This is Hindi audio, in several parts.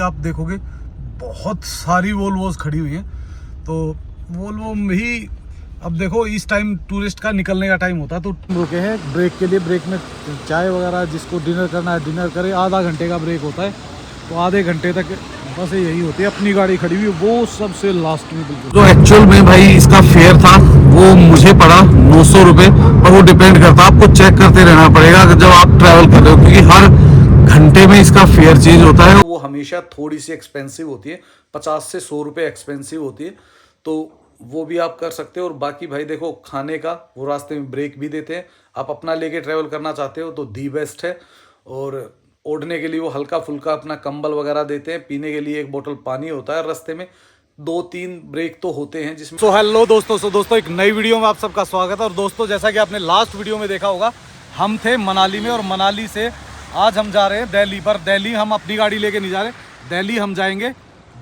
आप देखोगे बहुत सारी वोल्वोज खड़ी हुई हैं। तो वोल्वो में ही अब देखो इस टाइम टूरिस्ट का निकलने का टाइम होता है, तो रुके हैं ब्रेक के लिए। ब्रेक में चाय वगैरह, जिसको डिनर करना है डिनर करे। आधा घंटे का ब्रेक होता है, तो आधे घंटे तक बस यही होती है। अपनी गाड़ी खड़ी हुई वो सबसे लास्ट में बिल्कुल। जो एक्चुअल में भाई इसका फेयर था वो मुझे पड़ा 900 रुपये, पर वो डिपेंड करता है, आपको चेक करते रहना पड़ेगा जब आप ट्रैवल कर रहे हो, क्योंकि हर घंटे में इसका फेयर चेंज होता है। वो हमेशा थोड़ी सी एक्सपेंसिव होती है, 50 से 100 रुपये एक्सपेंसिव होती है, तो वो भी आप कर सकते हो। और बाकी भाई देखो खाने का वो रास्ते में ब्रेक भी देते हैं। आप अपना लेके ट्रैवल करना चाहते हो तो दी बेस्ट है। और ओढ़ने के लिए वो हल्का फुल्का अपना कंबल वगैरह देते हैं। पीने के लिए एक बोतल पानी होता है रास्ते में। 2-3 ब्रेक तो होते हैं जिसमें। सो हेलो दोस्तों, एक नई वीडियो में आप सबका स्वागत है। और दोस्तों जैसा कि आपने लास्ट वीडियो में देखा होगा, हम थे मनाली में, और मनाली से आज हम जा रहे हैं दिल्ली। पर दिल्ली हम अपनी गाड़ी लेके नहीं जा रहे, दिल्ली हम जाएंगे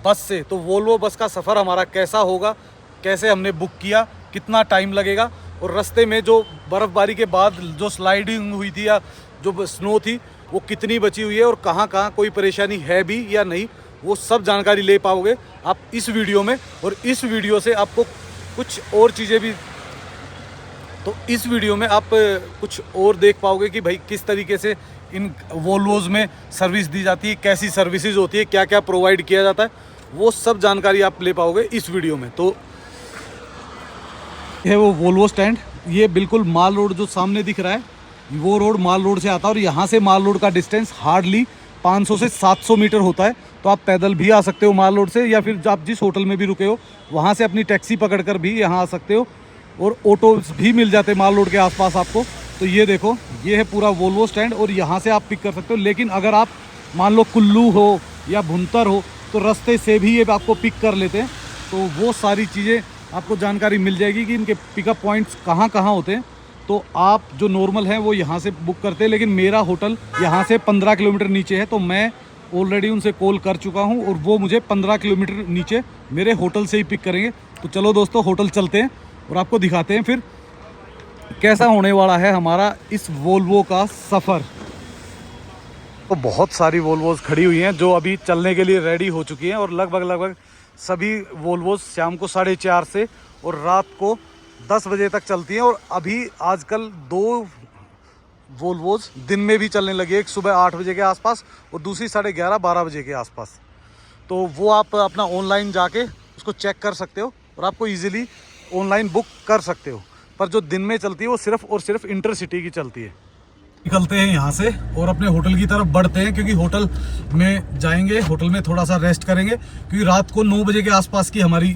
बस से। तो वोल्वो बस का सफ़र हमारा कैसा होगा, कैसे हमने बुक किया, कितना टाइम लगेगा, और रास्ते में जो बर्फ़बारी के बाद जो स्लाइडिंग हुई थी या जो स्नो थी वो कितनी बची हुई है, और कहाँ कहाँ कोई परेशानी है भी या नहीं, वो सब जानकारी ले पाओगे आप इस वीडियो में। और इस वीडियो से आपको कुछ और चीज़ें भी, तो इस वीडियो में आप कुछ और देख पाओगे कि भाई किस तरीके से इन वोल्वोज में सर्विस दी जाती है, कैसी सर्विसेज होती है, क्या क्या प्रोवाइड किया जाता है, वो सब जानकारी आप ले पाओगे इस वीडियो में। तो है वो वोल्वो स्टैंड, ये बिल्कुल माल रोड जो सामने दिख रहा है, वो रोड माल रोड से आता है। और यहाँ से माल रोड का डिस्टेंस हार्डली 500 से 700 मीटर होता है। तो आप पैदल भी आ सकते हो माल रोड से, या फिर आप जिस होटल में भी रुके हो वहाँ से अपनी टैक्सी पकड़कर भी यहाँ आ सकते हो। और ऑटो भी मिल जाते हैं माल रोड के आसपास आपको। तो ये देखो, ये है पूरा वोल्वो स्टैंड, और यहाँ से आप पिक कर सकते हो। लेकिन अगर आप मान लो कुल्लू हो या भुंतर हो तो रास्ते से भी ये आपको पिक कर लेते हैं। तो वो सारी चीज़ें आपको जानकारी मिल जाएगी कि इनके पिकअप पॉइंट्स कहाँ कहाँ होते हैं। तो आप जो नॉर्मल हैं वो यहाँ से बुक करते हैं, लेकिन मेरा होटल यहाँ से 15 किलोमीटर नीचे है, तो मैं ऑलरेडी उनसे कॉल कर चुका हूँ, और वो मुझे 15 किलोमीटर नीचे मेरे होटल से ही पिक करेंगे। तो चलो दोस्तों होटल चलते हैं और आपको दिखाते हैं फिर कैसा होने वाला है हमारा इस वोल्वो का सफ़र। तो बहुत सारी वोल्वोज खड़ी हुई हैं जो अभी चलने के लिए रेडी हो चुकी हैं, और लगभग सभी वोल्वोज शाम को 4:30 से और रात को 10 बजे तक चलती हैं। और अभी आजकल 2 वोल्वोज दिन में भी चलने लगी है, एक सुबह 8 बजे के आसपास और दूसरी 11:30-12 बजे के आसपास। तो वो आप अपना ऑनलाइन जाके उसको चेक कर सकते हो, और आपको ईजिली ऑनलाइन बुक कर सकते हो। पर जो दिन में चलती है वो सिर्फ और सिर्फ इंटरसिटी की चलती है। निकलते हैं यहाँ से और अपने होटल की तरफ बढ़ते हैं, क्योंकि होटल में जाएंगे, होटल में थोड़ा सा रेस्ट करेंगे, क्योंकि रात को 9 बजे के आसपास की हमारी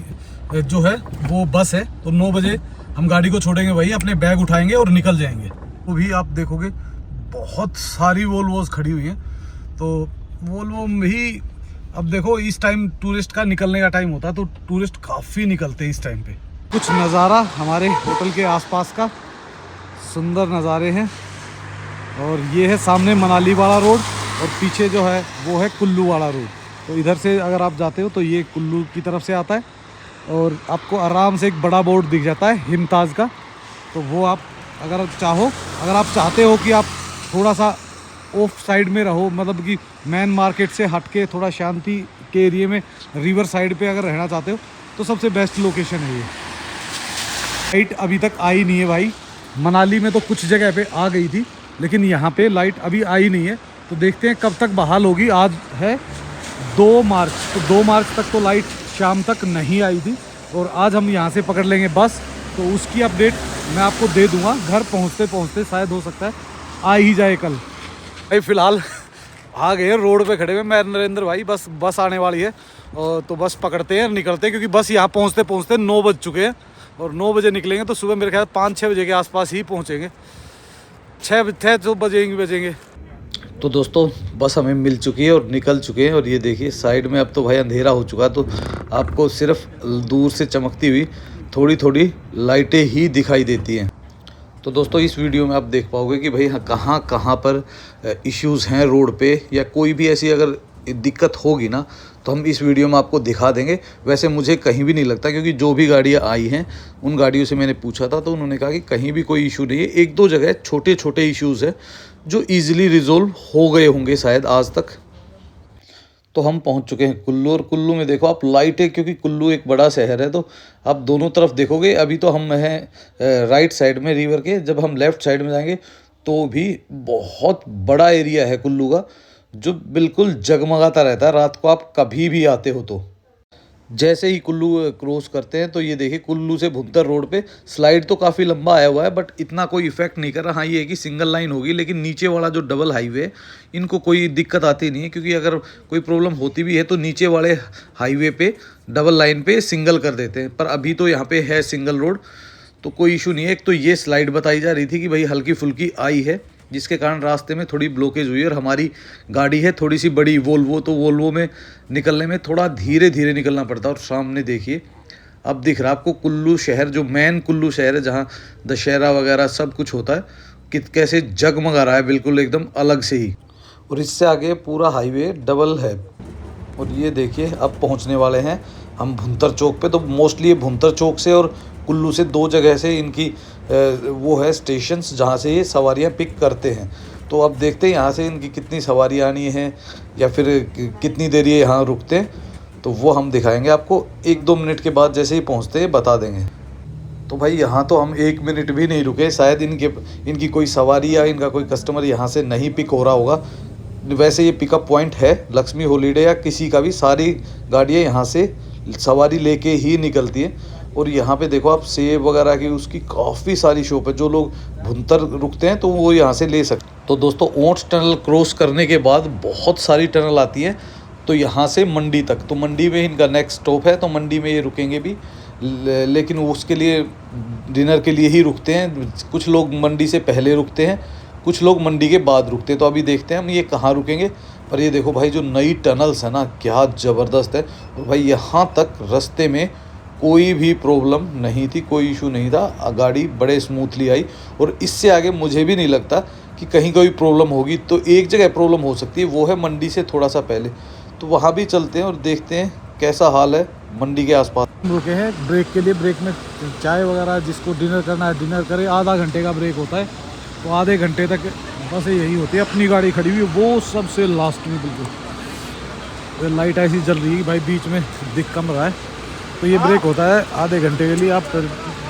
जो है वो बस है। तो 9 बजे हम गाड़ी को छोड़ेंगे, वही अपने बैग उठाएंगे और निकल जाएंगे। वो भी आप देखोगे बहुत सारी वोल्वोज खड़ी हुई हैं। तो वोल्वो में ही अब देखो इस टाइम टूरिस्ट का निकलने का टाइम होता है, तो टूरिस्ट काफ़ी निकलते हैं इस टाइम पे। कुछ नज़ारा हमारे होटल के आसपास का, सुंदर नज़ारे हैं। और ये है सामने मनाली वाला रोड, और पीछे जो है वो है कुल्लू वाला रोड। तो इधर से अगर आप जाते हो तो ये कुल्लू की तरफ से आता है, और आपको आराम से एक बड़ा बोर्ड दिख जाता है हिमताज का। तो वो आप अगर चाहते हो कि आप थोड़ा सा ऑफ साइड में रहो, मतलब कि मेन मार्केट से हट के थोड़ा शांति के एरिए में रिवर साइड पे अगर रहना चाहते हो, तो सबसे बेस्ट लोकेशन है ये। लाइट अभी तक आई नहीं है भाई, मनाली में तो कुछ जगह पे आ गई थी, लेकिन यहाँ पे लाइट अभी आई नहीं है। तो देखते हैं कब तक बहाल होगी। आज है 2 मार्च, तो 2 मार्च तक तो लाइट शाम तक नहीं आई थी, और आज हम यहाँ से पकड़ लेंगे बस। तो उसकी अपडेट मैं आपको दे दूँगा घर पहुँचते पहुँचते, शायद हो सकता है आ ही जाए कल। भाई फ़िलहाल आ गए रोड पे खड़े हुए मैं नरेंद्र भाई, बस आने वाली है, और तो बस पकड़ते हैं, निकलते हैं, क्योंकि बस यहाँ पहुँचते पहुँचते 9 बज चुके हैं, और 9 बजे निकलेंगे तो सुबह मेरे ख्याल 5-6 बजे के आसपास ही पहुँचेंगे। 6 तो बजेंगे। तो दोस्तों बस हमें मिल चुकी है और निकल चुके हैं, और ये देखिए साइड में अब तो भाई अंधेरा हो चुका है, तो आपको सिर्फ दूर से चमकती हुई थोड़ी थोड़ी लाइटें ही दिखाई देती हैं। तो दोस्तों इस वीडियो में आप देख पाओगे कि भाई कहाँ कहाँ पर इश्यूज़ हैं रोड पे, या कोई भी ऐसी अगर दिक्कत होगी ना तो हम इस वीडियो में आपको दिखा देंगे। वैसे मुझे कहीं भी नहीं लगता, क्योंकि जो भी गाड़ियाँ आई हैं उन गाड़ियों से मैंने पूछा था, तो उन्होंने कहा कि कहीं भी कोई इशू नहीं है। 1-2 जगह छोटे छोटे इश्यूज़ हैं जो ईज़िली रिजोल्व हो गए होंगे शायद आज तक। तो हम पहुंच चुके हैं कुल्लू, और कुल्लू में देखो आप लाइटें, क्योंकि कुल्लू एक बड़ा शहर है तो आप दोनों तरफ देखोगे। अभी तो हम हैं राइट साइड में रिवर के, जब हम लेफ़्ट साइड में जाएंगे तो भी बहुत बड़ा एरिया है कुल्लू का, जो बिल्कुल जगमगाता रहता है रात को आप कभी भी आते हो तो। जैसे ही कुल्लू क्रॉस करते हैं तो ये देखिए कुल्लू से भुंतर रोड पे स्लाइड तो काफ़ी लंबा आया हुआ है, बट इतना कोई इफेक्ट नहीं कर रहा। हाँ, ये है कि सिंगल लाइन होगी, लेकिन नीचे वाला जो डबल हाईवे है इनको कोई दिक्कत आती नहीं है, क्योंकि अगर कोई प्रॉब्लम होती भी है तो नीचे वाले हाईवे पे डबल लाइन पे सिंगल कर देते हैं। पर अभी तो यहाँ पे है सिंगल रोड, तो कोई इशू नहीं है। एक तो ये स्लाइड बताई जा रही थी कि भाई हल्की फुल्की आई है, जिसके कारण रास्ते में थोड़ी ब्लॉकेज हुई, और हमारी गाड़ी है थोड़ी सी बड़ी वोल्वो, तो वोल्वो में निकलने में थोड़ा धीरे धीरे निकलना पड़ता है। और सामने देखिए अब दिख रहा है आपको कुल्लू शहर, जो मेन कुल्लू शहर है जहाँ दशहरा वगैरह सब कुछ होता है, कैसे जगमगा रहा है बिल्कुल एकदम अलग से ही। और इससे आगे पूरा हाईवे डबल है। और ये देखिए अब पहुंचने वाले हैं हम भुंतर चौक पे। तो मोस्टली ये भुंतर चौक से और कुल्लू से दो जगह से इनकी वो है स्टेशंस, जहाँ से ये सवारियाँ पिक करते हैं। तो अब देखते हैं यहाँ से इनकी कितनी सवारियाँ आनी है या फिर कितनी देर ये यहाँ रुकते हैं, तो वो हम दिखाएंगे आपको 1-2 मिनट के बाद। जैसे ही पहुँचते हैं बता देंगे। तो भाई यहाँ तो हम 1 मिनट भी नहीं रुके, शायद इनकी कोई सवारी या इनका कोई कस्टमर यहाँ से नहीं पिक हो रहा होगा। वैसे ये पिकअप पॉइंट है लक्ष्मी हॉलीडे या किसी का भी, सारी गाड़ियाँ यहाँ से सवारी लेके ही निकलती हैं। और यहाँ पे देखो आप सेब वगैरह की उसकी काफ़ी सारी शॉप है, जो लोग भुंतर रुकते हैं तो वो यहाँ से ले सकते। तो दोस्तों ओट्स टनल क्रॉस करने के बाद बहुत सारी टनल आती हैं, तो यहाँ से मंडी तक, तो मंडी में इनका नेक्स्ट स्टॉप है, तो मंडी में ये रुकेंगे भी, लेकिन उसके लिए डिनर के लिए ही रुकते हैं। कुछ लोग मंडी से पहले रुकते हैं, कुछ लोग मंडी के बाद रुकते हैं। तो अभी देखते हैं हम ये कहाँ रुकेंगे। पर ये देखो भाई जो नई टनल्स है ना, क्या ज़बरदस्त है। और भाई यहाँ तक रास्ते में कोई भी प्रॉब्लम नहीं थी, कोई इशू नहीं था, गाड़ी बड़े स्मूथली आई। और इससे आगे मुझे भी नहीं लगता कि कहीं कोई प्रॉब्लम होगी। तो एक जगह प्रॉब्लम हो सकती है, वो है मंडी से थोड़ा सा पहले, तो वहाँ भी चलते हैं और देखते हैं कैसा हाल है मंडी के आसपास। रुके हैं ब्रेक के लिए, ब्रेक में चाय वगैरह, जिसको डिनर करना है डिनर करे। आधा घंटे का ब्रेक होता है, तो आधे घंटे तक बस यही होती है। अपनी गाड़ी खड़ी हुई है वो सबसे लास्ट में बिल्कुल, लाइट ऐसी जल रही है भाई, बीच में दिख कम रहा है। तो ये ब्रेक होता है आधे घंटे के लिए। आप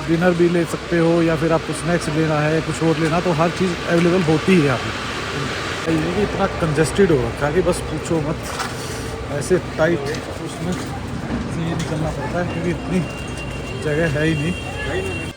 डिनर भी ले सकते हो या फिर आपको स्नैक्स लेना है, कुछ और लेना, तो हर चीज़ अवेलेबल होती है यहाँ पे। ये कि इतना कंजेस्टेड हो रखा है कि बस पूछो मत, ऐसे टाइट उसमें से ये निकलना पड़ता है, क्योंकि इतनी जगह है ही नहीं।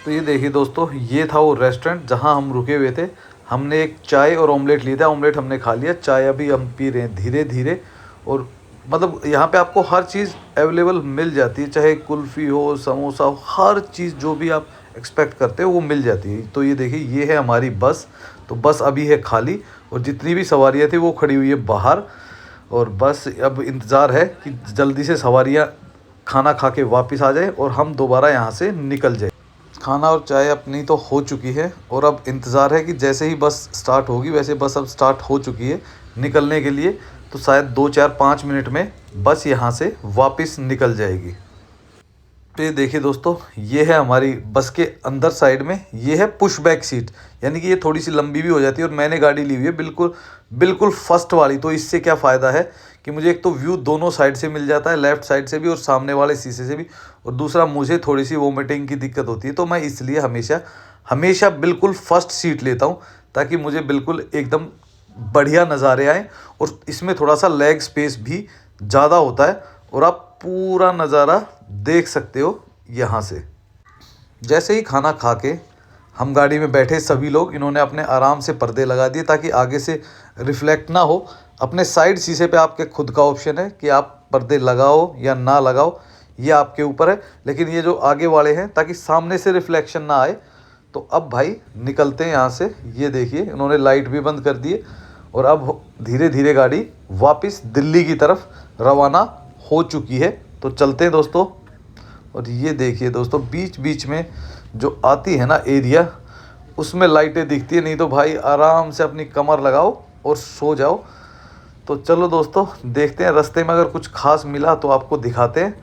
तो ये देखिए दोस्तों, ये था वो रेस्टोरेंट जहाँ हम रुके हुए थे। हमने एक चाय और ऑमलेट लिया था, ऑमलेट हमने खा लिया, चाय अभी हम पी रहे हैं धीरे धीरे। और मतलब यहाँ पे आपको हर चीज़ अवेलेबल मिल जाती है, चाहे कुल्फ़ी हो, समोसा हो, हर चीज़ जो भी आप एक्सपेक्ट करते हो वो मिल जाती है। तो ये देखिए ये है हमारी बस, तो बस अभी है खाली, और जितनी भी सवारियाँ थी वो खड़ी हुई है बाहर। और बस अब इंतज़ार है कि जल्दी से सवारियाँ खाना खा के वापस आ जाए और हम दोबारा यहाँ से निकल जाए। खाना और चाय अपनी तो हो चुकी है, और अब इंतज़ार है कि जैसे ही बस स्टार्ट होगी, वैसे बस अब स्टार्ट हो चुकी है निकलने के लिए। तो शायद 2-4-5 मिनट में बस यहाँ से वापस निकल जाएगी। तो ये देखिए दोस्तों, ये है हमारी बस के अंदर साइड में, ये है पुश बैक सीट, यानी कि ये थोड़ी सी लंबी भी हो जाती है। और मैंने गाड़ी ली हुई है बिल्कुल फर्स्ट वाली। तो इससे क्या फ़ायदा है कि मुझे एक तो व्यू दोनों साइड से मिल जाता है, लेफ़्ट साइड से भी और सामने वाले शीशे से भी। और दूसरा मुझे थोड़ी सी वोमिटिंग की दिक्कत होती है, तो मैं इसलिए हमेशा बिल्कुल फर्स्ट सीट लेता हूँ, ताकि मुझे बिल्कुल एकदम बढ़िया नज़ारे आए। और इसमें थोड़ा सा लेग स्पेस भी ज़्यादा होता है, और आप पूरा नज़ारा देख सकते हो यहाँ से। जैसे ही खाना खा के हम गाड़ी में बैठे सभी लोग, इन्होंने अपने आराम से पर्दे लगा दिए ताकि आगे से रिफ्लेक्ट ना हो। अपने साइड शीशे पे आपके खुद का ऑप्शन है कि आप पर्दे लगाओ या ना लगाओ, ये आपके ऊपर है। लेकिन ये जो आगे वाले हैं, ताकि सामने से रिफ्लेक्शन ना आए। तो अब भाई निकलते हैं यहाँ से। ये देखिए इन्होंने लाइट भी बंद कर दिए, और अब धीरे धीरे गाड़ी वापस दिल्ली की तरफ रवाना हो चुकी है। तो चलते हैं दोस्तों। और ये देखिए दोस्तों, बीच बीच में जो आती है ना एरिया, उसमें लाइटें दिखती है, नहीं तो भाई आराम से अपनी कमर लगाओ और सो जाओ। तो चलो दोस्तों, देखते हैं रास्ते में अगर कुछ खास मिला तो आपको दिखाते हैं।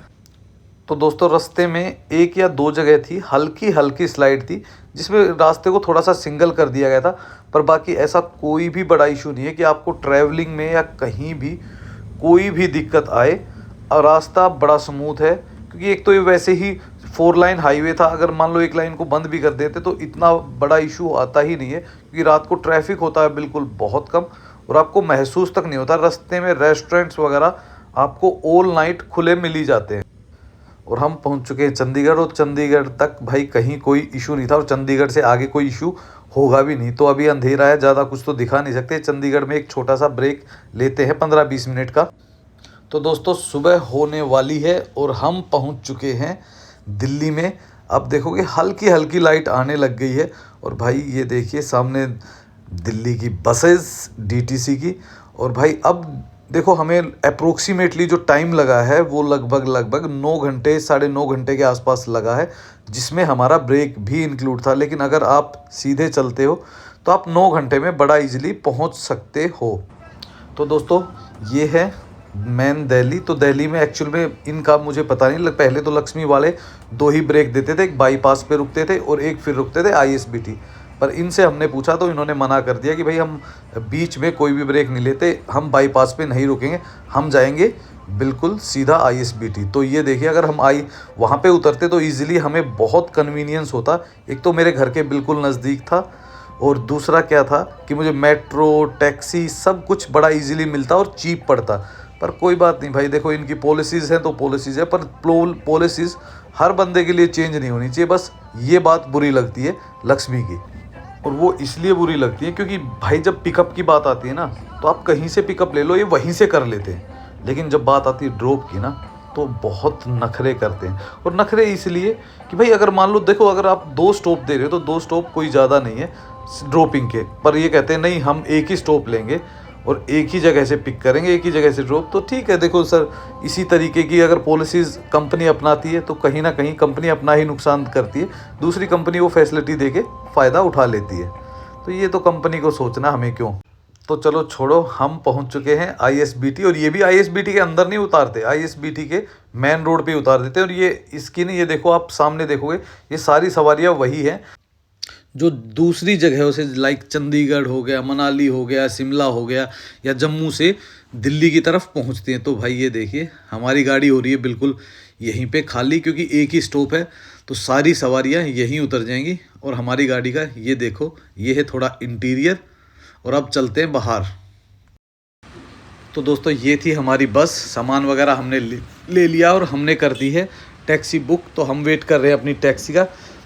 तो दोस्तों रास्ते में 1 या 2 जगह थी, हल्की स्लाइड थी, जिसमें रास्ते को थोड़ा सा सिंगल कर दिया गया था। पर बाकी ऐसा कोई भी बड़ा इशू नहीं है कि आपको ट्रैवलिंग में या कहीं भी कोई भी दिक्कत आए, और रास्ता बड़ा स्मूथ है क्योंकि एक तो ये वैसे ही 4 लाइन हाईवे था। अगर मान लो एक लाइन को बंद भी कर देते तो इतना बड़ा इशू आता ही नहीं है, क्योंकि रात को ट्रैफिक होता है बिल्कुल बहुत कम, और आपको महसूस तक नहीं होता। रास्ते में रेस्टोरेंट्स वगैरह आपको ऑल नाइट खुले मिल ही जाते हैं। और हम पहुंच चुके हैं चंडीगढ़, और चंडीगढ़ तक भाई कहीं कोई इशू नहीं था, और चंडीगढ़ से आगे कोई इशू होगा भी नहीं। तो अभी अंधेरा है, ज़्यादा कुछ तो दिखा नहीं सकते। चंडीगढ़ में एक छोटा सा ब्रेक लेते हैं 15-20 मिनट का। तो दोस्तों सुबह होने वाली है और हम पहुंच चुके हैं दिल्ली में। अब देखोगे हल्की हल्की लाइट आने लग गई है, और भाई ये देखिए सामने दिल्ली की बसेस डीटीसी की। और भाई अब देखो हमें अप्रोक्सीमेटली जो टाइम लगा है वो लगभग 9 घंटे 9.5 घंटे के आसपास लगा है, जिसमें हमारा ब्रेक भी इंक्लूड था। लेकिन अगर आप सीधे चलते हो तो आप 9 घंटे में बड़ा इजीली पहुंच सकते हो। तो दोस्तों ये है मेन दिल्ली। तो दिल्ली में एक्चुअल में इनका मुझे पता नहीं, पहले तो लक्ष्मी वाले 2 ही ब्रेक देते थे, एक बाईपास पे रुकते थे और एक फिर रुकते थे ISBT। पर इनसे हमने पूछा तो इन्होंने मना कर दिया कि भाई हम बीच में कोई भी ब्रेक नहीं लेते, हम बाईपास पे नहीं रुकेंगे, हम जाएंगे बिल्कुल सीधा ISBT। तो ये देखिए अगर हम वहाँ पे उतरते तो ईज़िली हमें बहुत कन्वीनियंस होता। एक तो मेरे घर के बिल्कुल नज़दीक था, और दूसरा क्या था कि मुझे मेट्रो टैक्सी सब कुछ बड़ा ईज़िली मिलता और चीप पड़ता। पर कोई बात नहीं भाई, देखो इनकी पॉलिसीज़ हैं तो पॉलिसीज़ है, पर पॉलिसीज़ हर बंदे के लिए चेंज नहीं होनी चाहिए। बस ये बात बुरी लगती है लक्ष्मी की, और वो इसलिए बुरी लगती है क्योंकि भाई जब पिकअप की बात आती है ना, तो आप कहीं से पिकअप ले लो, ये वहीं से कर लेते हैं। लेकिन जब बात आती है ड्रॉप की ना, तो बहुत नखरे करते हैं। और नखरे इसलिए कि भाई अगर मान लो देखो अगर आप 2 स्टॉप दे रहे हो तो 2 स्टॉप कोई ज़्यादा नहीं है ड्रॉपिंग के, पर ये कहते हैं नहीं हम एक ही स्टॉप लेंगे और एक ही जगह से पिक करेंगे, एक ही जगह से ड्रॉप। तो ठीक है, देखो सर इसी तरीके की अगर पॉलिसीज़ कंपनी अपनाती है तो कहीं ना कहीं कंपनी अपना ही नुकसान करती है, दूसरी कंपनी वो फैसिलिटी दे के फ़ायदा उठा लेती है। तो ये तो कंपनी को सोचना, हमें क्यों। तो चलो छोड़ो, हम पहुंच चुके हैं ISBT, और ये भी ISBT के अंदर नहीं उतारते, ISBT के मेन रोड पे उतार देते हैं। और ये इसकी नहीं, ये देखो आप सामने देखोगे ये सारी सवारियाँ वही हैं जो दूसरी जगहों से, लाइक चंडीगढ़ हो गया, मनाली हो गया, शिमला हो गया, या जम्मू से दिल्ली की तरफ पहुंचती हैं। तो भाई ये देखिए हमारी गाड़ी हो रही है बिल्कुल यहीं पे खाली, क्योंकि एक ही स्टॉप है, तो सारी सवारियां यहीं उतर जाएंगी। और हमारी गाड़ी का ये देखो, ये है थोड़ा इंटीरियर। और अब चलते हैं बाहर। तो दोस्तों ये थी हमारी बस, सामान वगैरह हमने ले लिया और हमने कर दी है टैक्सी बुक। तो हम वेट कर रहे हैं अपनी टैक्सी का,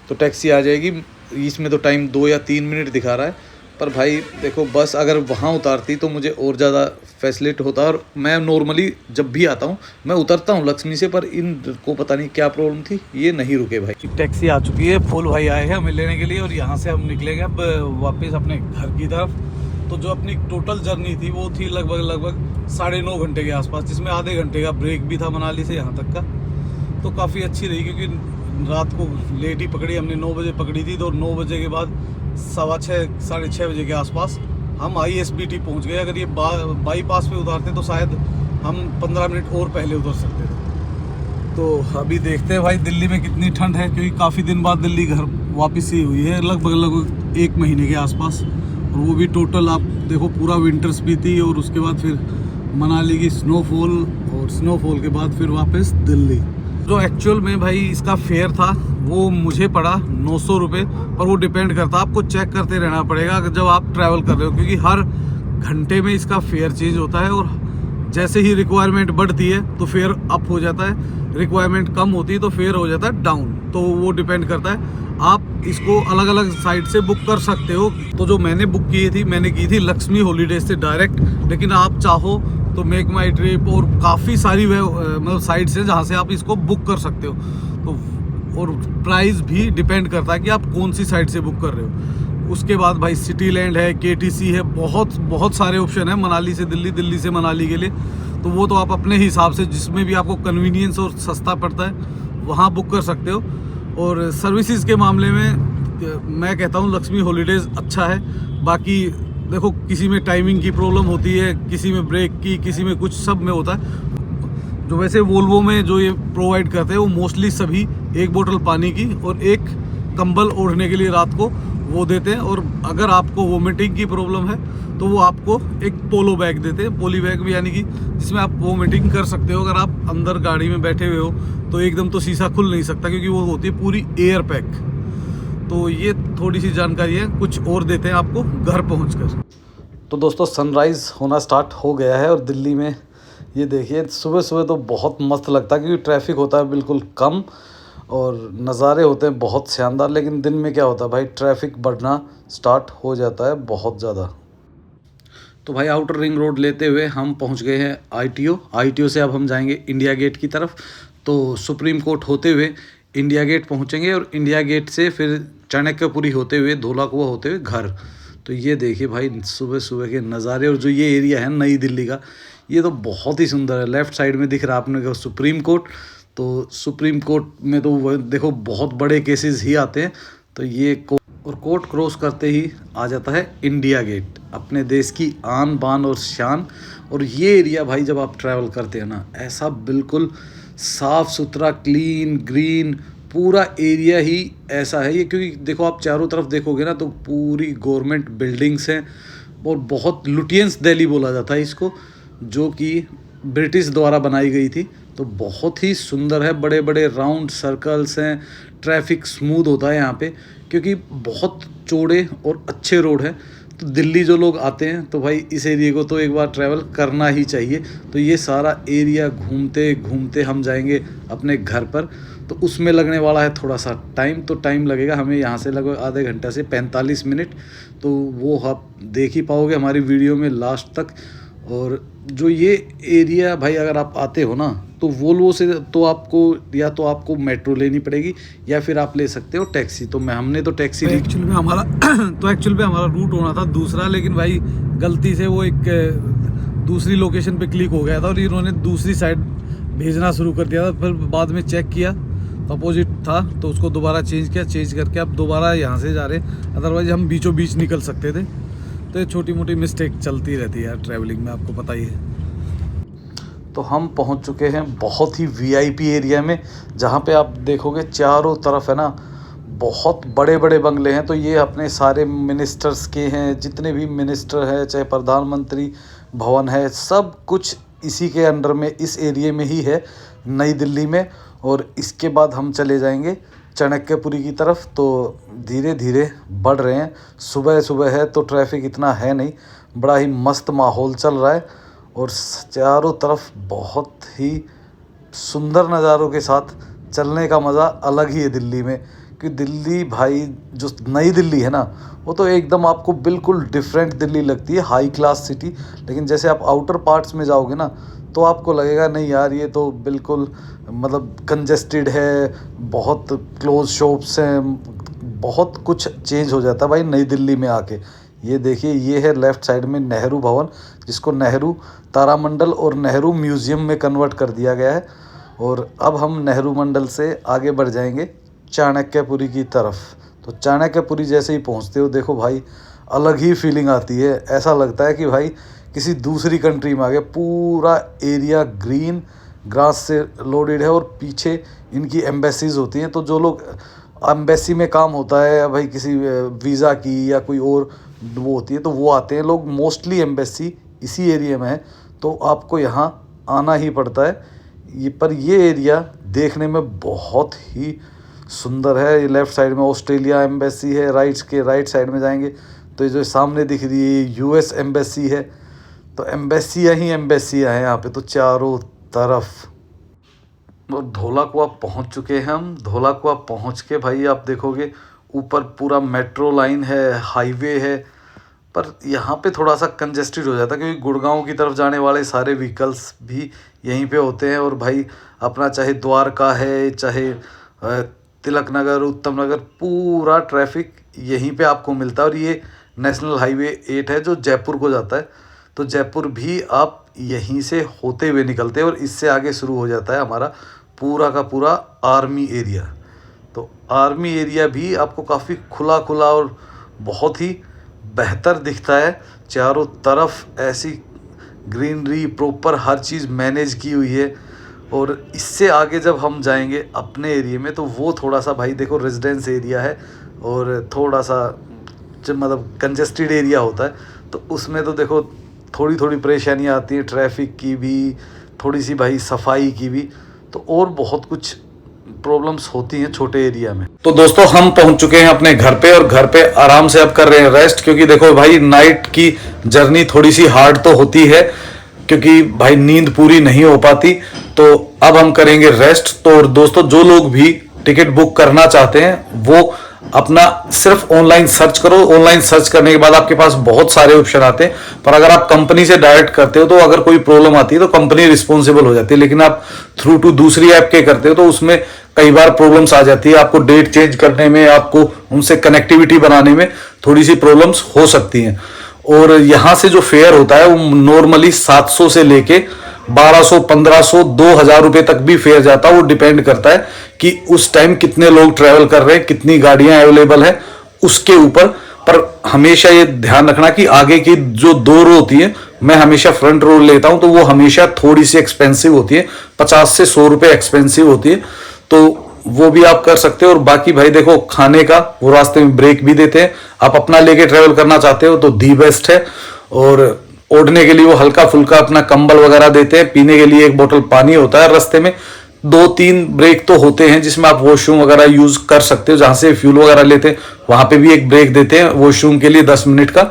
तो टैक्सी आ जाएगी। इसमें तो टाइम 2 या 3 मिनट दिखा रहा है, पर भाई देखो बस अगर वहाँ उतारती तो मुझे और ज़्यादा फैसिलिट होता। और मैं नॉर्मली जब भी आता हूँ मैं उतरता हूँ लक्ष्मी से, पर इन को पता नहीं क्या प्रॉब्लम थी, ये नहीं रुके भाई। टैक्सी आ चुकी है, फुल भाई आए हैं हमें लेने के लिए, और यहाँ से हम निकलेंगे अब वापस अपने घर की तरफ। तो जो अपनी टोटल जर्नी थी वो थी लगभग 9.5 घंटे के आसपास, जिसमें आधे घंटे का ब्रेक भी था मनाली से यहाँ तक का। तो काफ़ी अच्छी रही, क्योंकि रात को लेट ही पकड़ी हमने, 9 बजे पकड़ी थी। तो 9 बजे के बाद 6:15 साढ़े 6 बजे के आसपास हम ISBT पहुंच गए। अगर ये बाईपास पे उतारते तो शायद हम 15 मिनट और पहले उतर सकते थे। तो अभी देखते हैं भाई दिल्ली में कितनी ठंड है, क्योंकि काफ़ी दिन बाद दिल्ली घर वापस ही हुई है, लगभग 1 महीने के आसपास। और वो भी टोटल आप देखो पूरा विंटर्स भी थी, और उसके बाद फिर मनाली की स्नोफॉल, और स्नोफॉल के बाद फिर वापस दिल्ली। जो एक्चुअल में भाई इसका फेयर था वो मुझे पड़ा 900 रुपये, पर वो डिपेंड करता, आपको चेक करते रहना पड़ेगा जब आप ट्रैवल कर रहे हो, क्योंकि हर घंटे में इसका फेयर चेंज होता है। और जैसे ही रिक्वायरमेंट बढ़ती है तो फेयर अप हो जाता है, रिक्वायरमेंट कम होती है तो फेयर हो जाता है डाउन। तो वो डिपेंड करता है, आप इसको अलग अलग साइट से बुक कर सकते हो। तो जो मैंने बुक मैंने की थी लक्ष्मी हॉलीडेज से डायरेक्ट, लेकिन आप चाहो तो मेक माई ट्रिप और काफ़ी सारी मतलब साइट्स हैं जहाँ से आप इसको बुक कर सकते हो। तो और प्राइस भी डिपेंड करता है कि आप कौन सी साइट से बुक कर रहे हो। उसके बाद भाई सिटी लैंड है, KTC है, बहुत सारे ऑप्शन है मनाली से दिल्ली, दिल्ली से मनाली के लिए। तो वो तो आप अपने हिसाब से जिसमें भी आपको कन्वीनियंस और सस्ता पड़ता है वहाँ बुक कर सकते हो। और सर्विसेज के मामले में मैं कहता हूँ लक्ष्मी हॉलीडेज़ अच्छा है। बाकी देखो किसी में टाइमिंग की प्रॉब्लम होती है, किसी में ब्रेक की, किसी में कुछ, सब में होता है। जो वैसे वोल्वो में जो ये प्रोवाइड करते हैं वो मोस्टली सभी 1 बोतल पानी की और 1 कंबल ओढ़ने के लिए रात को वो देते हैं। और अगर आपको वोमिटिंग की प्रॉब्लम है तो वो आपको एक पोलो बैग देते हैं, पोली बैग भी, यानी कि जिसमें आप वोमिटिंग कर सकते हो। अगर आप अंदर गाड़ी में बैठे हुए हो तो एकदम तो शीशा खुल नहीं सकता, क्योंकि वो होती है पूरी एयर पैक। तो ये थोड़ी सी जानकारी है। कुछ और देते हैं आपको घर पहुंचकर। तो दोस्तों सनराइज़ होना स्टार्ट हो गया है और दिल्ली में ये देखिए सुबह सुबह तो बहुत मस्त लगता है, क्योंकि ट्रैफिक होता है बिल्कुल कम और नज़ारे होते हैं बहुत शानदार। लेकिन दिन में क्या होता है भाई, ट्रैफिक बढ़ना स्टार्ट हो जाता है बहुत ज़्यादा। तो भाई आउटर रिंग रोड लेते हुए हम पहुंच गए हैं आईटीओ से अब हम जाएंगे इंडिया गेट की तरफ। तो सुप्रीम कोर्ट होते हुए इंडिया गेट पहुंचेंगे और इंडिया गेट से फिर चाणक्यपुरी होते हुए, धौला कुआं होते हुए घर। तो ये देखिए भाई सुबह सुबह के नज़ारे। और जो ये एरिया है नई दिल्ली का, ये तो बहुत ही सुंदर है। लेफ़्ट साइड में दिख रहा है आपने को सुप्रीम कोर्ट। तो सुप्रीम कोर्ट में तो वो देखो बहुत बड़े केसेस ही आते हैं। तो ये और कोर्ट क्रॉस करते ही आ जाता है इंडिया गेट, अपने देश की आन बान और शान। और ये एरिया भाई जब आप ट्रैवल करते हैं ना, ऐसा बिल्कुल साफ़ सुथरा, क्लीन, ग्रीन, पूरा एरिया ही ऐसा है ये। क्योंकि देखो आप चारों तरफ देखोगे ना तो पूरी गवर्नमेंट बिल्डिंग्स हैं। और बहुत लुटियंस दिल्ली बोला जाता है इसको, जो कि ब्रिटिश द्वारा बनाई गई थी। तो बहुत ही सुंदर है, बड़े बड़े राउंड सर्कल्स हैं, ट्रैफिक स्मूथ होता है यहाँ पे, क्योंकि बहुत चौड़े और अच्छे रोड हैं। तो दिल्ली जो लोग आते हैं तो भाई इस एरिया को तो एक बार ट्रैवल करना ही चाहिए। तो ये सारा एरिया घूमते घूमते हम जाएंगे अपने घर पर। तो उसमें लगने वाला है थोड़ा सा टाइम। तो टाइम लगेगा हमें यहाँ से लगभग आधे घंटा से 45 मिनट। तो वो आप देख ही पाओगे हमारी वीडियो में लास्ट तक। और जो ये एरिया भाई अगर आप आते हो ना तो वोल्वो से तो आपको मेट्रो लेनी पड़ेगी या फिर आप ले सकते हो टैक्सी। तो हमने तो टैक्सी ली। एक्चुअल में हमारा रूट होना था दूसरा, लेकिन भाई गलती से वो एक दूसरी लोकेशन पे क्लिक हो गया था और इन्होंने दूसरी साइड भेजना शुरू कर दिया था। फिर बाद में चेक किया तो अपोजिट था, तो उसको दोबारा चेंज करके अब दोबारा यहाँ से जा रहे हैं। अदरवाइज हम बीचों बीच निकल सकते थे। तो ये छोटी मोटी मिस्टेक चलती रहती है यार ट्रैवलिंग में, आपको पता ही है। तो हम पहुंच चुके हैं बहुत ही वीआईपी एरिया में, जहां पे आप देखोगे चारों तरफ है ना बहुत बड़े बड़े बंगले हैं। तो ये अपने सारे मिनिस्टर्स के हैं, जितने भी मिनिस्टर हैं, चाहे प्रधानमंत्री भवन है, सब कुछ इसी के अंडर में, इस एरिया में ही है नई दिल्ली में। और इसके बाद हम चले जाएंगे चाणक्यपुरी की तरफ। तो धीरे धीरे बढ़ रहे हैं, सुबह सुबह है तो ट्रैफिक इतना है नहीं, बड़ा ही मस्त माहौल चल रहा है। और चारों तरफ बहुत ही सुंदर नज़ारों के साथ चलने का मज़ा अलग ही है दिल्ली में। कि दिल्ली भाई जो नई दिल्ली है ना, वो तो एकदम आपको बिल्कुल डिफरेंट दिल्ली लगती है, हाई क्लास सिटी। लेकिन जैसे आप आउटर पार्ट्स में जाओगे ना तो आपको लगेगा नहीं यार ये तो बिल्कुल मतलब कंजेस्टेड है, बहुत क्लोज शॉप्स हैं, बहुत कुछ चेंज हो जाता है भाई नई दिल्ली में आके। ये देखिए ये है लेफ़्ट साइड में नेहरू भवन, जिसको नेहरू तारामंडल और नेहरू म्यूज़ियम में कन्वर्ट कर दिया गया है। और अब हम नेहरू मंडल से आगे बढ़ जाएंगे चाणक्यपुरी की तरफ। तो चाणक्यपुरी जैसे ही पहुंचते हो देखो भाई अलग ही फीलिंग आती है, ऐसा लगता है कि भाई किसी दूसरी कंट्री में आ गए। पूरा एरिया ग्रीन ग्रास से लोडेड है और पीछे इनकी एम्बेसीज़ होती हैं। तो जो लोग एम्बेसी में काम होता है या भाई किसी वीज़ा की या कोई और वो होती है तो वो आते हैं लोग, मोस्टली एम्बेसी इसी एरिया में है। तो आपको यहाँ आना ही पड़ता है। पर ये एरिया देखने में बहुत ही सुंदर है। ये लेफ़्ट साइड में ऑस्ट्रेलिया एम्बेसी है, राइट साइड में जाएंगे तो ये जो सामने दिख रही है यूएस एम्बेसी है। तो एम्बेसियाँ ही एम्बेसियाँ हैं यहाँ पे तो चारों तरफ। और धौला कुआं पहुँच चुके हैं हम। धौला कुआं पहुँच के भाई आप देखोगे ऊपर पूरा मेट्रो लाइन है, हाईवे है। पर यहाँ पे थोड़ा सा कंजेस्टेड हो जाता है क्योंकि गुड़गांव की तरफ जाने वाले सारे व्हीकल्स भी यहीं पे होते हैं। और भाई अपना चाहे द्वारका है, चाहे तिलक नगर, उत्तम नगर, पूरा ट्रैफिक यहीं पे आपको मिलता है। और ये नेशनल हाईवे 8 है जो जयपुर को जाता है। तो जयपुर भी आप यहीं से होते हुए निकलते हैं और इससे आगे शुरू हो जाता है हमारा पूरा का पूरा आर्मी एरिया। तो आर्मी एरिया भी आपको काफ़ी खुला खुला और बहुत ही बेहतर दिखता है। चारों तरफ ऐसी ग्रीनरी, प्रॉपर हर चीज़ मैनेज की हुई है। और इससे आगे जब हम जाएंगे अपने एरिया में तो वो थोड़ा सा भाई देखो रेजिडेंस एरिया है और थोड़ा सा मतलब कंजेस्टेड एरिया होता है, तो उसमें तो देखो थोड़ी थोड़ी परेशानियाँ आती हैं, ट्रैफिक की भी, थोड़ी सी भाई सफाई की भी, तो और बहुत कुछ प्रॉब्लम्स होती हैं छोटे एरिया में। तो दोस्तों हम पहुंच चुके हैं अपने घर पे, और घर पे आराम से अब कर रहे हैं रेस्ट, क्योंकि देखो भाई नाइट की जर्नी थोड़ी सी हार्ड तो होती है, क्योंकि भाई नींद पूरी नहीं हो पाती। तो अब हम करेंगे रेस्ट। तो दोस्तों जो लोग भी टिकट बुक करना चाहते हैं वो अपना सिर्फ ऑनलाइन सर्च करो। ऑनलाइन सर्च करने के बाद आपके पास बहुत सारे ऑप्शन आते हैं, पर अगर आप कंपनी से डायरेक्ट करते हो तो अगर कोई प्रॉब्लम आती है तो कंपनी रिस्पॉन्सिबल हो जाती है, लेकिन आप थ्रू टू दूसरी ऐप के करते हो तो उसमें कई बार प्रॉब्लम्स आ जाती है। आपको डेट चेंज करने में, आपको उनसे कनेक्टिविटी बनाने में थोड़ी सी प्रॉब्लम्स हो सकती हैं। और यहां से जो फेयर होता है वो नॉर्मली 700 से लेके 1200, 1500, 2000 रुपए तक भी फेयर जाता है। वो डिपेंड करता है कि उस टाइम कितने लोग ट्रेवल कर रहे हैं, कितनी गाड़ियां अवेलेबल है उसके ऊपर। पर हमेशा ये ध्यान रखना कि आगे की जो 2 रो होती है, मैं हमेशा फ्रंट रो लेता हूं, तो वो हमेशा थोड़ी सी एक्सपेंसिव होती है, 50 से 100 रुपए एक्सपेंसिव होती है, तो वो भी आप कर सकते हो। और बाकी भाई देखो खाने का वो रास्ते में ब्रेक भी देते हैं, आप अपना लेके ट्रेवल करना चाहते हो तो दी बेस्ट है। और ओढ़ने के लिए वो हल्का फुल्का अपना कंबल वगैरह देते हैं, पीने के लिए एक बोतल पानी होता है रास्ते में, 2-3 ब्रेक तो होते हैं जिसमें आप वॉशरूम वगैरह यूज कर सकते हो, जहां से फ्यूल वगैरह लेते हैं वहां पे भी एक ब्रेक देते हैं वॉशरूम के लिए 10 मिनट का।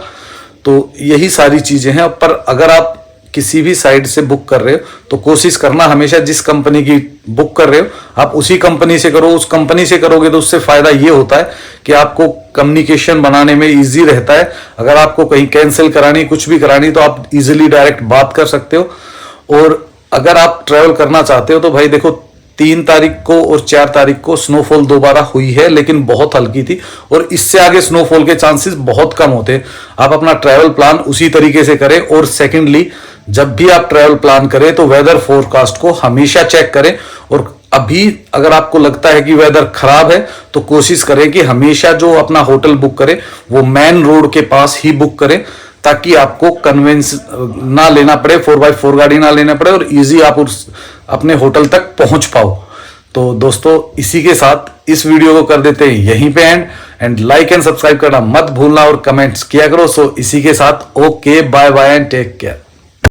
तो यही सारी चीजें हैं। पर अगर आप किसी भी साइट से बुक कर रहे हो तो कोशिश करना हमेशा जिस कंपनी की बुक कर रहे हो आप उसी कंपनी से करो। उस कंपनी से करोगे तो उससे फायदा ये होता है कि आपको कम्युनिकेशन बनाने में इजी रहता है। अगर आपको कहीं कैंसिल करानी, कुछ भी करानी, तो आप इजीली डायरेक्ट बात कर सकते हो। और अगर आप ट्रैवल करना चाहते हो तो भाई देखो 3 तारीख को और 4 तारीख को स्नोफॉल दोबारा हुई है, लेकिन बहुत हल्की थी, और इससे आगे स्नोफॉल के चांसेस बहुत कम होते हैं। आप अपना ट्रैवल प्लान उसी तरीके से करें। और सेकेंडली, जब भी आप ट्रैवल प्लान करें तो वेदर फोरकास्ट को हमेशा चेक करें। और अभी अगर आपको लगता है कि वेदर खराब है तो कोशिश करें कि हमेशा जो अपना होटल बुक करें वो मेन रोड के पास ही बुक करें, ताकि आपको कन्वेंस ना लेना पड़े, 4x4 गाड़ी ना लेना पड़े, और इजी आप उस अपने होटल तक पहुंच पाओ। तो दोस्तों इसी के साथ इस वीडियो को कर देते हैं यहीं पे एंड लाइक एंड सब्सक्राइब करना मत भूलना और कमेंट्स किया करो। सो इसी के साथ okay, bye bye and take care.